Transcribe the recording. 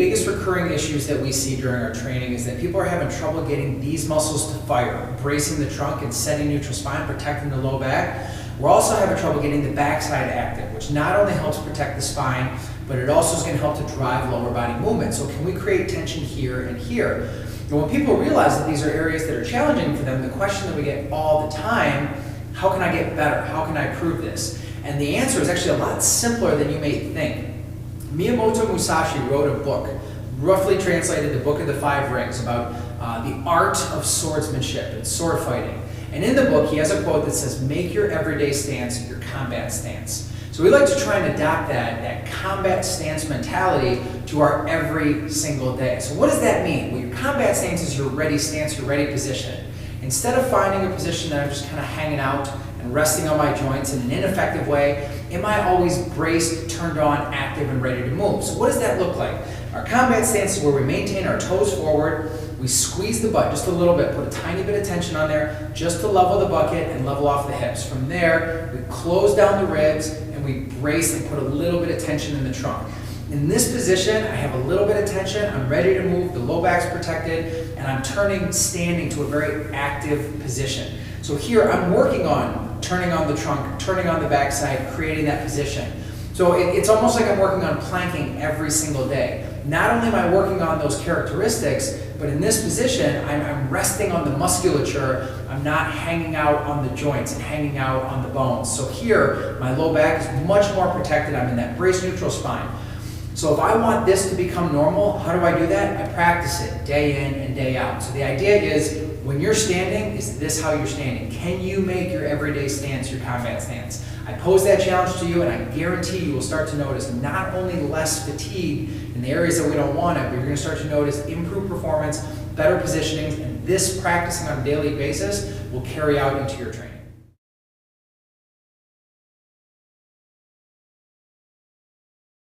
biggest recurring issues that we see during our training is that people are having trouble getting these muscles to fire, bracing the trunk and setting neutral spine, protecting the low back. We're also having trouble getting the backside active, which not only helps protect the spine, but it also is going to help to drive lower body movement. So can we create tension here and here? And when people realize that these are areas that are challenging for them, the question that we get all the time, how can I get better? How can I improve this? And the answer is actually a lot simpler than you may think. Miyamoto Musashi wrote a book, roughly translated the Book of the Five Rings, about the art of swordsmanship and sword fighting. And in the book, he has a quote that says, make your everyday stance your combat stance. So we like to try and adopt that combat stance mentality to our every single day. So what does that mean? Well, your combat stance is your ready stance, your ready position. Instead of finding a position that I'm just kind of hanging out and resting on my joints in an ineffective way, am I always braced, turned on, active, and ready to move? So what does that look like? Our combat stance is where we maintain our toes forward, we squeeze the butt just a little bit, put a tiny bit of tension on there, just to level the bucket and level off the hips. From there, we close down the ribs and we brace and put a little bit of tension in the trunk. In this position, I have a little bit of tension, I'm ready to move, the low back's protected, and I'm turning standing to a very active position. So here, I'm working on turning on the trunk, turning on the backside, creating that position. So it's almost like I'm working on planking every single day. Not only am I working on those characteristics, but in this position, I'm resting on the musculature. I'm not hanging out on the joints and hanging out on the bones. So here, my low back is much more protected. I'm in that brace neutral spine. So if I want this to become normal, how do I do that? I practice it day in and day out. So the idea is, when you're standing, is this how you're standing? Can you make your everyday stance your combat stance? I pose that challenge to you, and I guarantee you will start to notice not only less fatigue in the areas that we don't want it, but you're going to start to notice improved performance, better positioning, and this practicing on a daily basis will carry out into your training.